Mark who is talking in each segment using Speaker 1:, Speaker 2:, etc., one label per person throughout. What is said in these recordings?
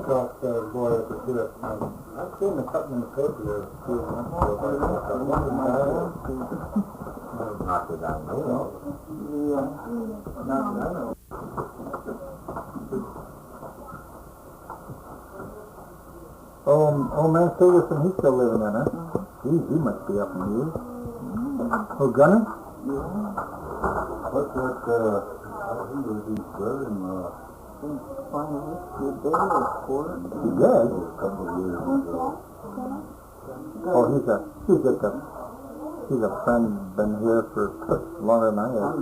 Speaker 1: across the boy up to it. I've seen the something in the paper there a few months ago. Not that I know of. Yeah. Not that I know. Old man Ferguson, he's still living in it. He must be up in years. Oh, Gunner? Yeah. What's that, he was his brother in finally, your brother was poor. He did? A couple of years ago. Oh, he's a friend, been here for longer than I have.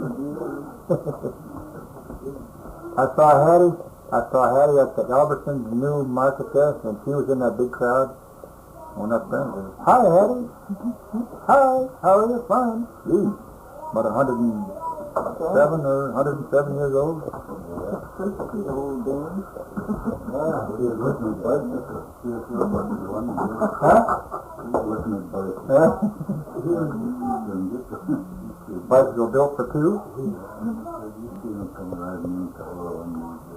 Speaker 1: I saw Hattie at the Albertson's new market there, and she was in that big crowd. Went up there and said, "Hi, Hattie." "Hi, how are you?" "Fine." Gee, about 107 or 107 years old. Yeah, old Dan. Yeah, he was listening to bicycle. He was listening to one. Huh? He was listening to bicycle. Yeah. Bicycle built for two? You see him coming riding into oil on these days.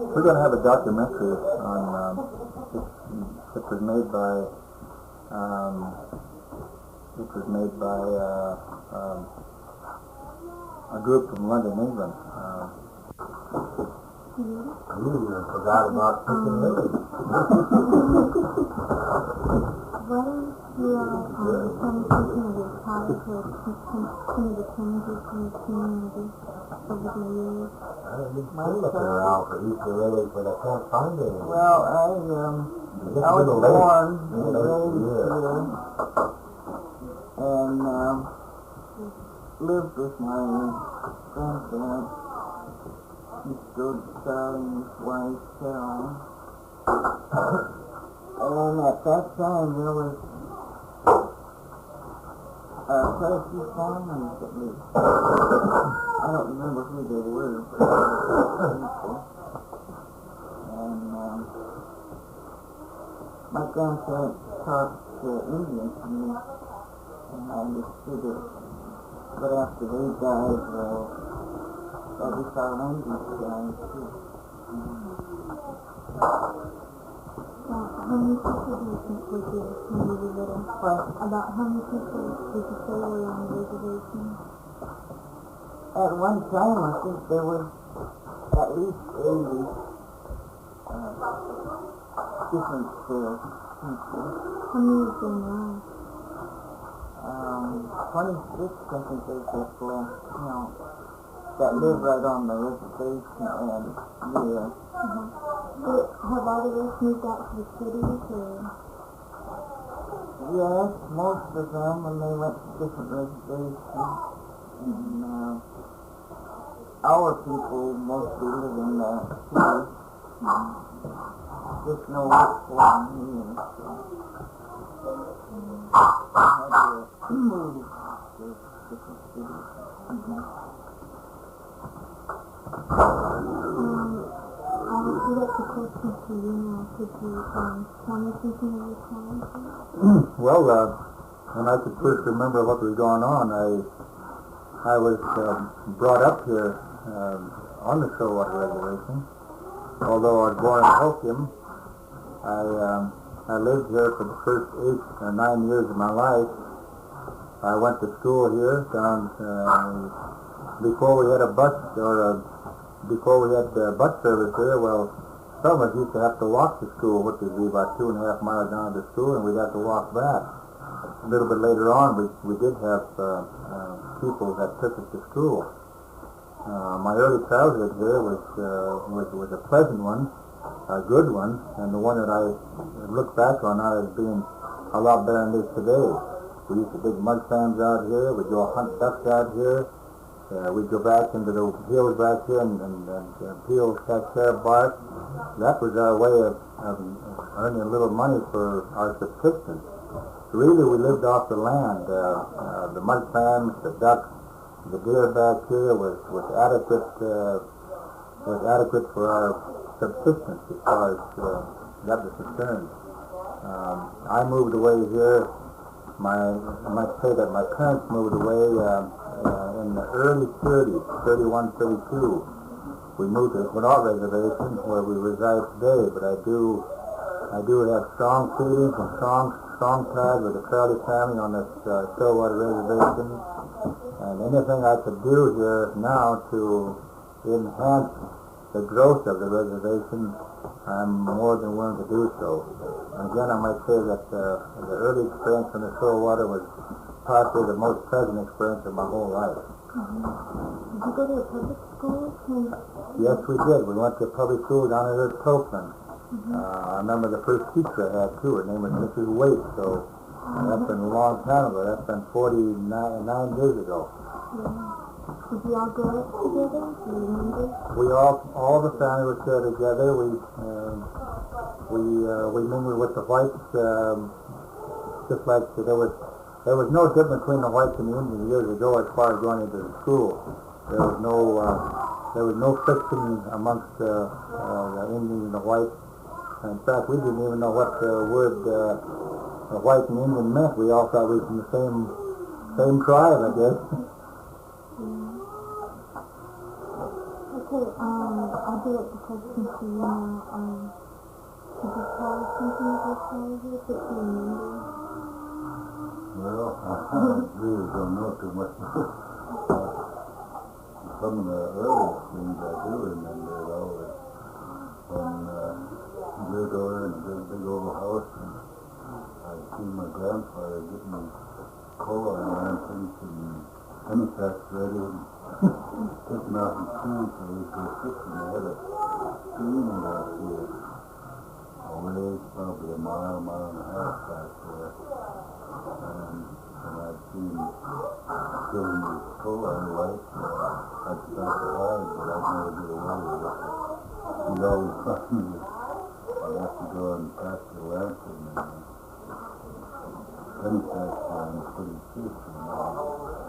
Speaker 1: We're going to have a documentary on it was made by a group from London, England. I forgot about Chicken Lily.
Speaker 2: What is your conversation of your childhood, some of the changes in the community over the years?
Speaker 1: I'm looking around for Easter eggs, but I can't find any.
Speaker 3: Well, I was born and raised here, and lived with my grandparents, Mr. Charlie and his wife, Carol. And at that time, there was quite a few families that lived. I don't remember who they were, but people. And my grandparents taught Indian to me, and I understood it. But after they died, I just our language died too.
Speaker 2: How many people do you think were here when you were little?
Speaker 3: What?
Speaker 2: About how many people did you say were on the reservation?
Speaker 3: At one time, I think there was at least 80 different people.
Speaker 2: How many is there now?
Speaker 3: 26, I think there's just left, that live right on the reservation and near.
Speaker 2: Have all of us moved out to the cities, or?
Speaker 3: Yes, most of them when they went to different reservations. And our people mostly live in the city. Just no work for them here. I had to move to different cities.
Speaker 2: That's a question for you now. Could you tell me something of your childhood?
Speaker 1: Well, when I could first remember what was going on, I was brought up here on the Shoalwater Reservation. Although I was born in Hokiam, I lived here for the first 8 or 9 years of my life. I went to school here down before we had a bus before we had bus service here. Well, some of us used to have to walk to school, which would be about 2.5 miles down to school, and we'd have to walk back. A little bit later on, we did have people that took us to school. My early childhood here was a pleasant one, a good one, and the one that I look back on now as being a lot better than it is today. We used to dig mud clams out here. We'd go hunt ducks out here. We'd go back into the hills back here and peel cascara bark. That was our way of earning a little money for our subsistence. Really, we lived off the land. The mud clams, the ducks, the deer back here was adequate for our subsistence as far as that was concerned. I moved away here I might say that my parents moved away in the early 30s, 31, 32. We moved to the Quinault Reservation where we reside today, but I do have strong feelings and strong ties with the Chehalis family on this Shoalwater Reservation, and anything I could do here now to enhance the growth of the reservation, I'm more than willing to do so. And again, I might say that the early experience in the Shoalwater was possibly the most pleasant experience of my whole life.
Speaker 2: Did you go to a public school?
Speaker 1: Yes, we did. We went to public school down at Copeland. I remember the first teacher I had too. Her name was Mrs. Waite. So that's been a long time ago. That's been 49 years ago.
Speaker 2: Did you all grow up together? Do you remember?
Speaker 1: We all the family was there together. We mingled with the whites, just like there was no difference between the whites and the Indians years ago as far as going into the school. There was no friction amongst the Indians and the whites. In fact, we didn't even know what the word white and Indian meant. We all thought we were from the same tribe, I guess.
Speaker 2: Okay, I'll do it the question for you now. Could you tell us something about childhood that you remember?
Speaker 4: Well, I really don't know too much. Some of the earliest things I do remember it all is when we go in a big old house and I see my grandfather getting coal and lanterns and penny sacks ready and taking off his shoes so he could sit and they had a stream out here. Away probably a mile and a half back there. And I'd seen him giving his coal on the light. I'd start to hide, but I'd never get away with it. He'd always find me. I'd have to go and pass the lantern and penny sacks on and put his fish in there.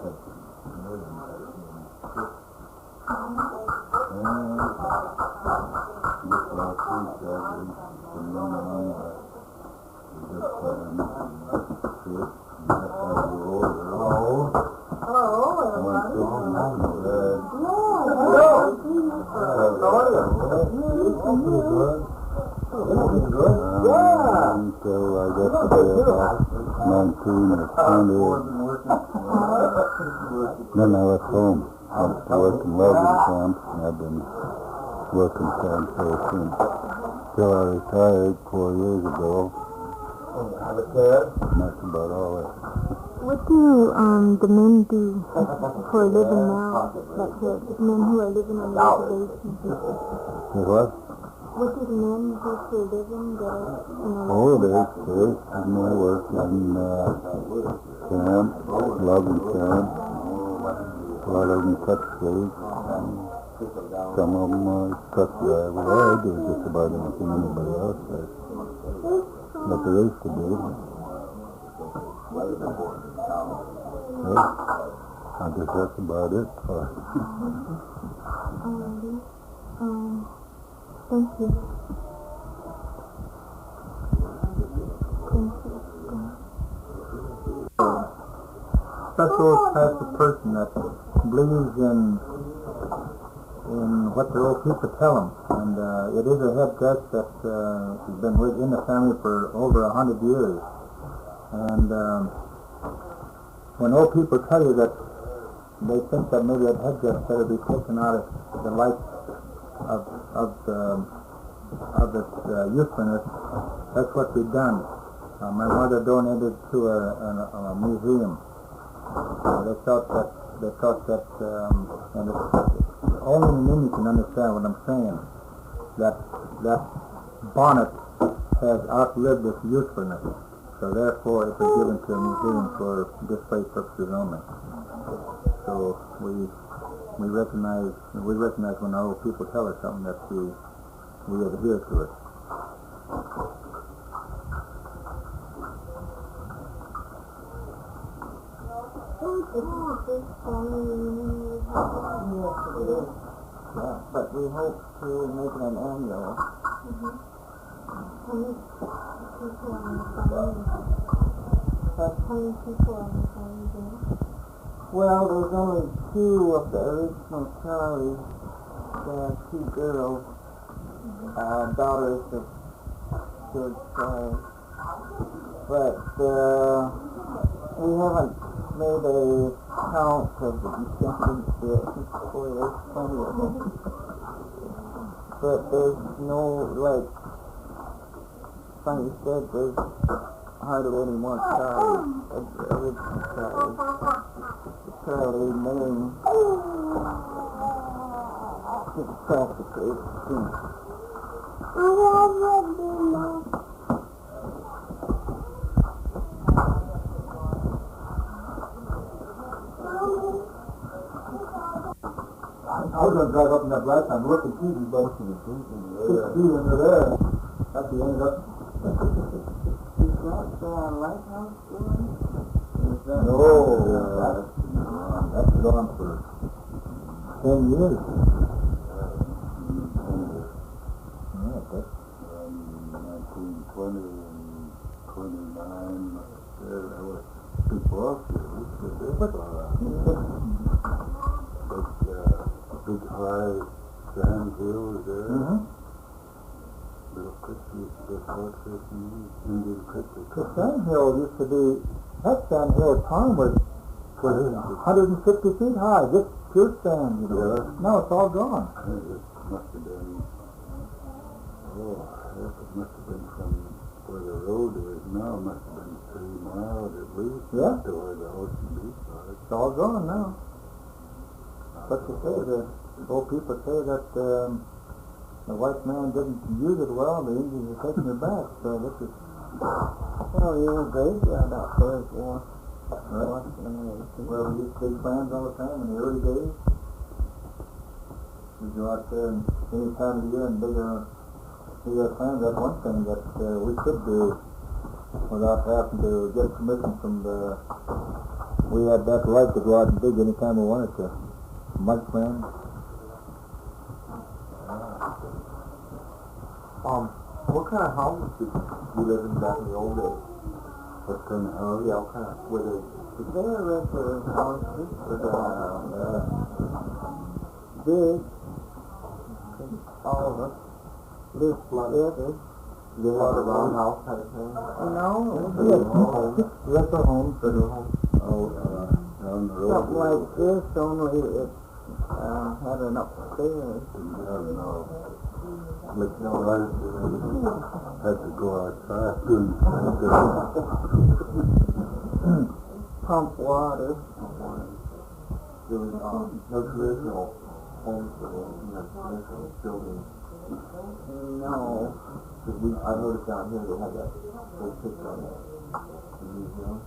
Speaker 4: That's good and just last week, sadly, from young on, we just had a fish, and that's how we rolled it.
Speaker 3: Hello,
Speaker 4: until I got to be about 19 or 20. Then I left home. I went to work in welding camp, and I've been working camp ever since. Till I retired 4 years ago. And that's about all it.
Speaker 2: What do the men do for a living now? Like the men who are living on the reservation?
Speaker 4: What?
Speaker 2: What do the men do for a living that are in the
Speaker 4: There's more work in camp, logging camp. A lot of them cut stakes. Some of them truck drivers. I do just about anything anybody else does. But there is to do. Yeah, I guess that's about it.
Speaker 2: Alrighty. Thank you.
Speaker 1: Special type of person that believes in what the old people tell them, and it is a head guess that has been in the family for over 100 years. And when old people tell you that they think that maybe that head guess better be taken out of the light of its usefulness, that's what we've done. My mother donated to a museum. They felt that, and only an Indian can understand what I'm saying, that bonnet has outlived its usefulness. So therefore it was given to a museum for display purposes only. So we recognize when our old people tell us something that we adhere to it.
Speaker 3: But we hope to make it an annual.
Speaker 2: How many people on the family?
Speaker 3: Well, there's only two of the original Chehalis. They have two girls, daughters of George Chehalis. But we haven't made a count of the descendants yet. Boy, there's plenty of them. But there's no, like Sonny said, there's hardly any more Chehalis, original Chehalis. The Chehalis name is practically extinct.
Speaker 1: I was gonna drive up in that black time, look and see these boats in the street, and they're there. That's the end up.
Speaker 3: Is that the lighthouse doing?
Speaker 1: No, that's gone for 10 years. Yeah, that's
Speaker 4: 1920 and 29, there was people up here. Big high sand hills there. Little creek used to go south fishing, Indian Creek.
Speaker 1: the sand hill used to be, that sand hill at time was 150 feet high, just pure sand, you know.
Speaker 4: Yeah.
Speaker 1: Now it's all gone.
Speaker 4: It must have been, it must have been from where the road is now, it must have been 3 miles at least.
Speaker 1: Yeah.
Speaker 4: To where the ocean beach was.
Speaker 1: It's all gone now. But you say, the old people say that the white man didn't use it well, the Indians are taking it back, so this is...
Speaker 3: Well, you were graveyard out there as well.
Speaker 1: Well, we used to take plans all the time in the early days. We go out there and any time of the year and dig our plans. That's one thing that we could do without having to get permission from the... We had that right to go out and dig any time we wanted to. Mud plans. What kind of houses did you live in back in the old days?
Speaker 4: What kind of house?
Speaker 1: Yeah, what kind of... Were they...
Speaker 3: They're regular houses.
Speaker 1: Big.
Speaker 3: All of us. Live together.
Speaker 1: They had a roundhouse kind of thing?
Speaker 3: No,
Speaker 1: Rental homes.
Speaker 4: Down the road.
Speaker 3: something like this, only it had an upstairs.
Speaker 4: Like, had to go outside and
Speaker 3: Pump water.
Speaker 1: There was no traditional homes for traditional buildings.
Speaker 3: No.
Speaker 1: Because I noticed down here they had that little picture on the museum.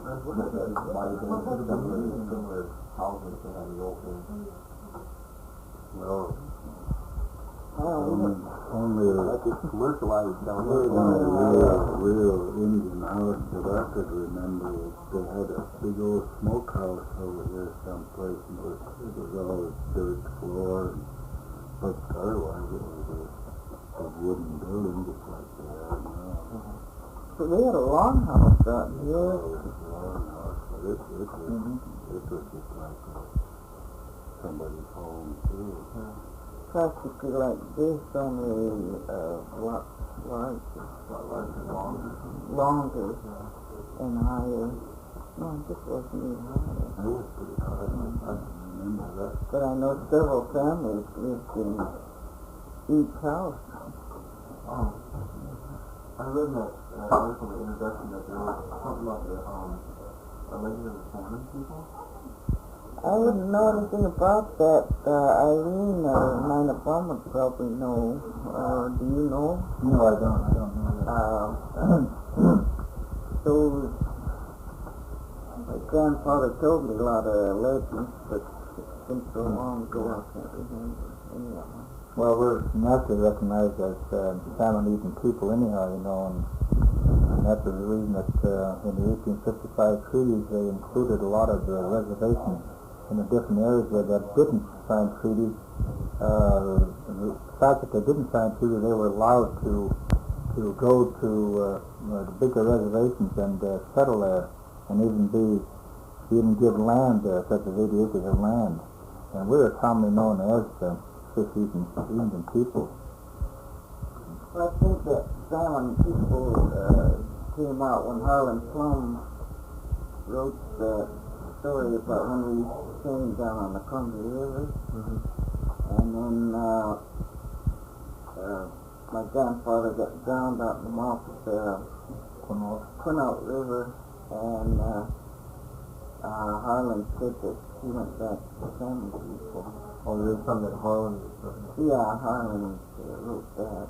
Speaker 1: That might have been similar houses they had in the old days.
Speaker 4: well,
Speaker 3: Oh,
Speaker 4: only
Speaker 1: Like it's commercialized down here.
Speaker 4: real Indian house that I could remember. They had a big old smokehouse over here someplace, and it was all dirt floor, but otherwise it was a wooden building just like they are now.
Speaker 3: so they had a long house out
Speaker 4: Yeah,
Speaker 3: here.
Speaker 4: it was a long house, but it was just like somebody's home too.
Speaker 3: Practically like this, only lot larger, longer and higher. No, this wasn't even higher.
Speaker 4: It was pretty hard. I can remember that.
Speaker 3: But I know several families lived in each house.
Speaker 1: I read in that article, the introduction, that there was something about the legend of the salmon people.
Speaker 3: I wouldn't know anything about that. Irene or Nina Plum would probably know. Do you know?
Speaker 1: No, I don't know that.
Speaker 3: So, my grandfather told me a lot of legends, but it's been so long ago I can't remember any of them.
Speaker 1: Well, we're naturally recognized as salmon-eating people anyhow, you know, and that's the reason that in the 1855 treaties they included a lot of the reservations in the different areas that didn't sign treaties. The fact that they didn't sign treaties, they were allowed to go to the bigger reservations and settle there. and even give land there, such as 80 acres of land. And we were commonly known as the fish-eating people.
Speaker 3: Well, I think that salmon people came out when Harlan Plum wrote that story about when we came down on the Columbia River.
Speaker 1: Mm-hmm.
Speaker 3: And then my grandfather got drowned out in the mouth of the Quinault River, and Harlan said that he went back to the salmon people.
Speaker 1: Oh, there's something that Harlan...
Speaker 3: Yeah, Harlan wrote that.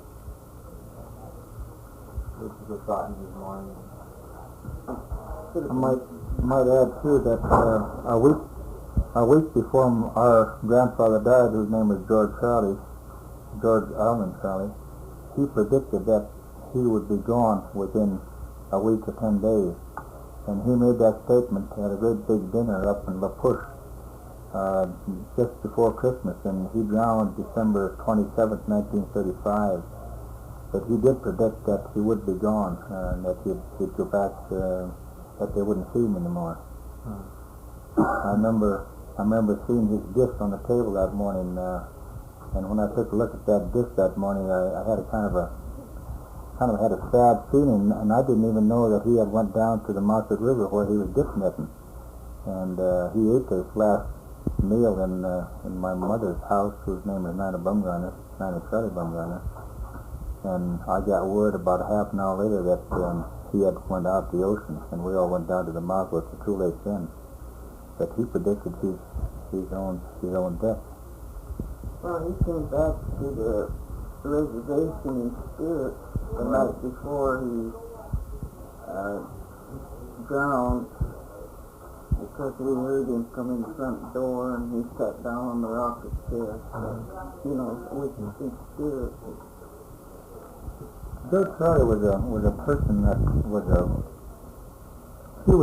Speaker 1: Which is a thought in his mind. I might add too that a week before our grandfather died, whose name was George Allen Charlie, he predicted that he would be gone within a week or 10 days, and he made that statement at a great big dinner up in La Push just before Christmas, and he drowned December 27th, 1935. But he did predict that he would be gone, and that he'd go back, that they wouldn't see him anymore. I remember seeing his gift on the table that morning, and when I took a look at that gift that morning, I had a kind of had a sad feeling, and I didn't even know that he had went down to the Market River where he was gift netting, and he ate his last meal in my mother's house, whose name is Nina Charlie Bumgarner. And I got word about half an hour later that he had went out the ocean, and we all went down to the mouth with the 2 lakes in. But he predicted his own death.
Speaker 3: Well, he came back to the reservation in spirit the night before he drowned, because we heard him come in the front door, and he sat down on the rocket chair. With his spirit.
Speaker 1: George Charlie was a person that was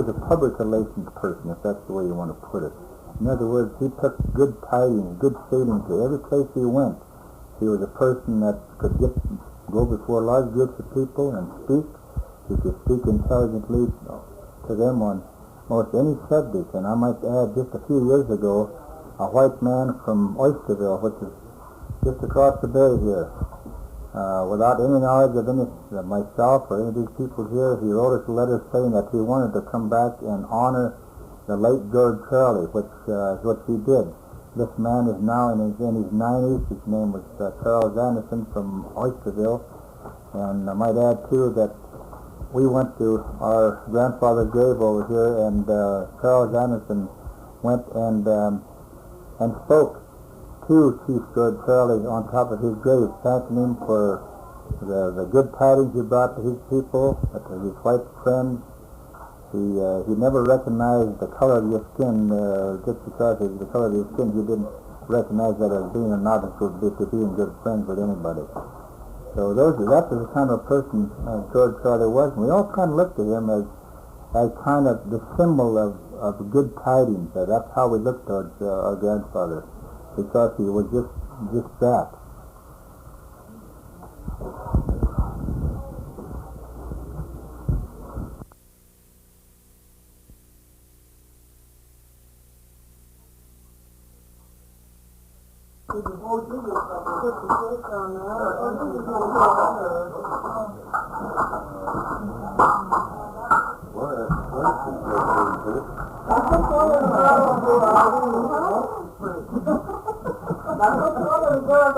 Speaker 1: a public relations person, if that's the way you want to put it. In other words, he took good tidings, good feeling to every place he went. He was a person that could go before large groups of people and speak. He could speak intelligently to them on most any subject. And I might add, just a few years ago, a white man from Oysterville, which is just across the bay here, without any knowledge of myself or any of these people here, he wrote us a letter saying that he wanted to come back and honor the late George Charlie, which is what he did. This man is now in his 90s. His name was Charles Anderson from Oysterville. And I might add too that we went to our grandfather's grave over here, and Charles Anderson went and spoke to Chief George Chehalis on top of his grave, thanking him for the good tidings he brought to his people, to his white friends. He never recognized the color of your skin, just because of the color of your skin. He didn't recognize that as being an obstacle to being good friends with anybody. So that was the kind of person George Charlie was, and we all kind of looked at him as kind of the symbol of good tidings. That's how we looked towards our grandfather, because he was just that.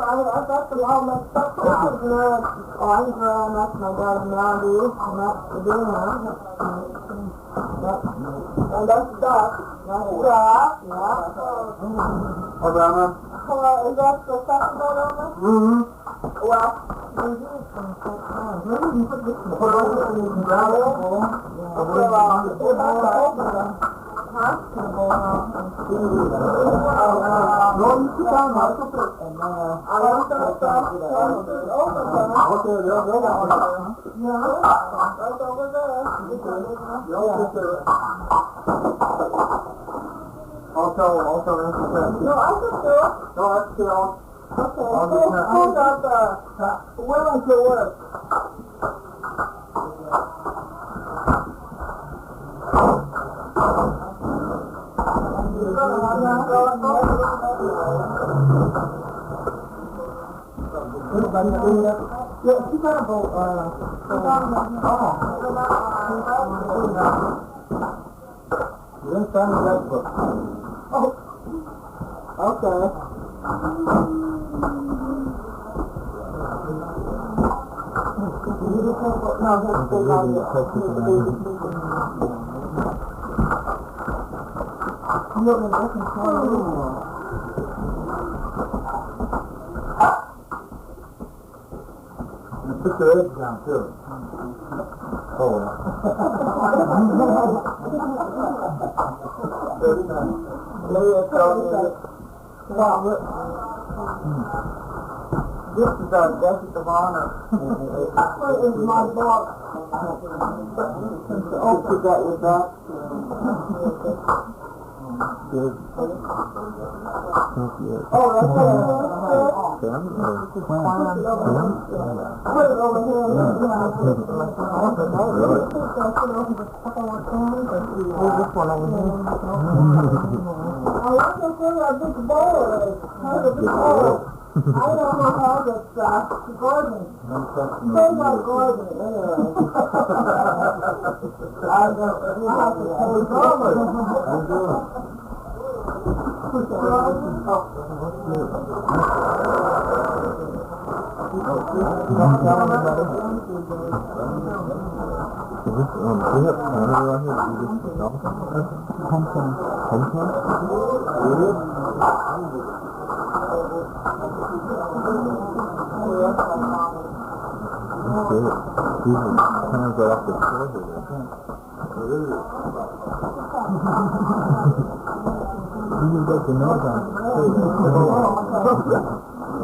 Speaker 2: I got them all mixed up. This is Angela, and that's my daughter Melody, and that's Adina. And that's Doc. That's Doc, yeah.
Speaker 1: Obama?
Speaker 2: Is that the second Obama?
Speaker 1: Mm-hmm.
Speaker 2: Well, maybe it's going to take time. Maybe you put this in the brother. Huh?
Speaker 1: I'll tell him.
Speaker 2: No, I can do it.
Speaker 1: No, that's still.
Speaker 2: Okay, who's willing to work?
Speaker 3: Yeah, she got a boat,
Speaker 1: You didn't sign the right book.
Speaker 3: okay. No, that's the
Speaker 1: And put your eggs down too. Oh well.
Speaker 3: This is our guest of honor. What is my book? Oh, you got your back.
Speaker 1: Good.
Speaker 3: Oh, that's it.
Speaker 1: Sam or
Speaker 3: Put it over here. This one over here. I want to say a big bowl. I don't know how that's Gordon. Say my Gordon. I just have to say Gordon.
Speaker 1: We have Canada around here. We just hometown. Hometown? Really? Okay. These are kind of right off the shore here. You can get the nose on.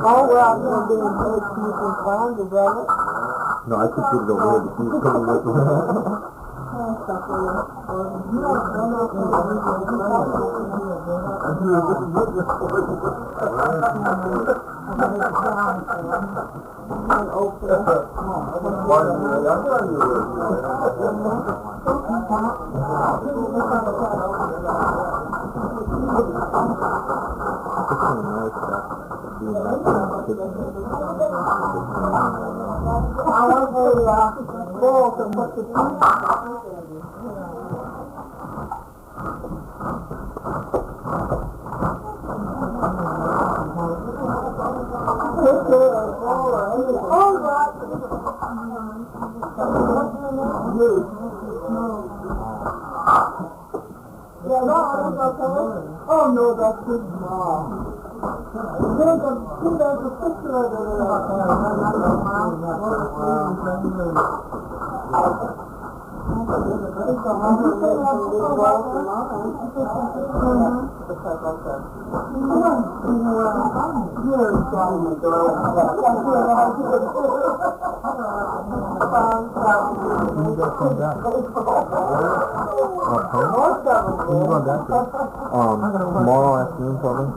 Speaker 3: Oh, well, I'm going to be in case you can find the brother.
Speaker 1: No, I could get it over here, but he's coming with me.
Speaker 3: Oh no, that's too small. There's a picture of it.
Speaker 1: Tomorrow afternoon, probably.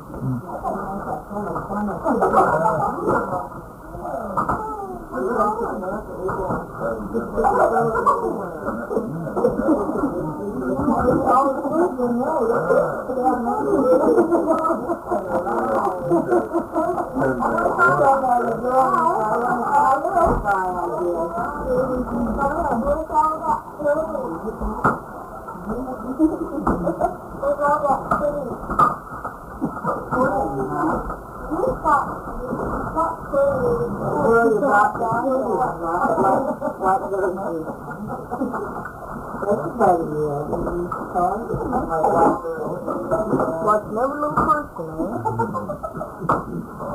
Speaker 3: Like never little person, eh?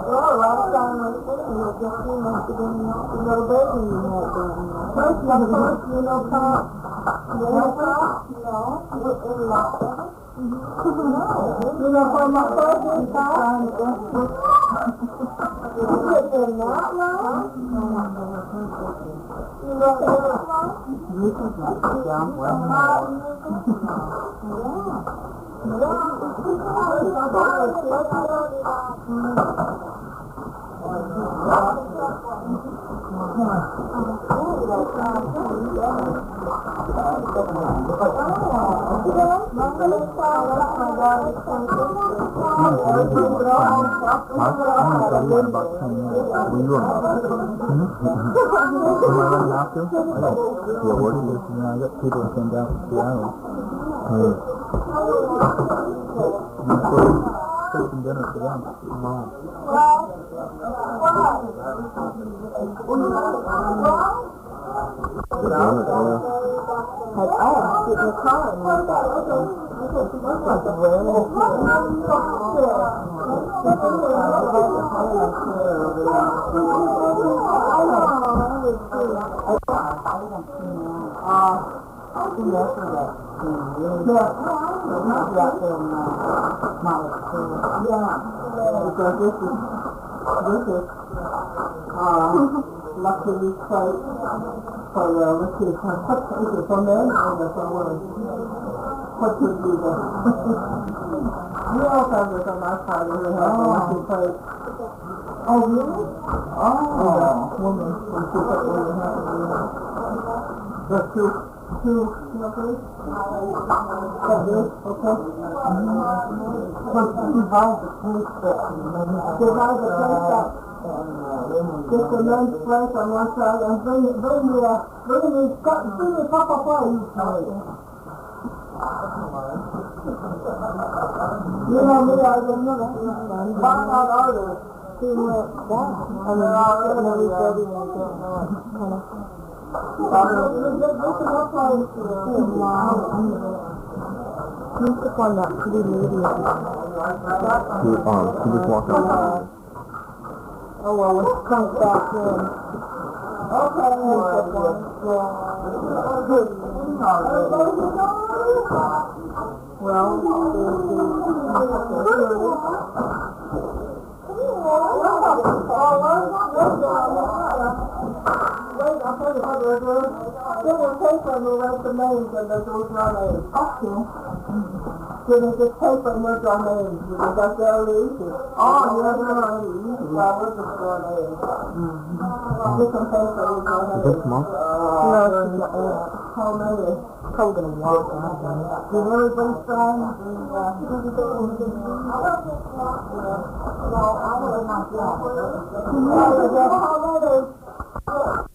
Speaker 3: Well, a lot of time I think you'll just be must have been little baby you had done. First, you know, Pop. You know, Pop? No. In Willapa. You know, for my first one, Pop? You get them not now? You know, you can jump well more.
Speaker 1: about 10 minutes. When you were about 10 minutes. Am I running out to? What work is this? I got people that came down from Seattle. Taking dinner for them.
Speaker 3: Because this is luxury quite for let's see, is it for men or for women? What would be the we all have this on our side and we have a luxury quite. Oh really? Oh, woman. When she put what we have. Just two knuckles? Like this, okay? But divide the place divide the place up. Get the men's place on one side and bring me cup of fries. You know me, I don't know that. Why not others? She went down. And then all of them we said we don't know what kind of. You took on that pretty lady.
Speaker 1: You just walk out.
Speaker 3: Oh well, let's come back in. Okay, They will take and we'll write the names and those are names. Okay. So they just take and write our names because that's very easy. Oh, yeah, very easy. Yeah, we'll just draw names. Just some paper with our names.
Speaker 1: Is this small?
Speaker 3: No, how many? Probably going to walk out. Did everybody sign? No, I don't know. How many?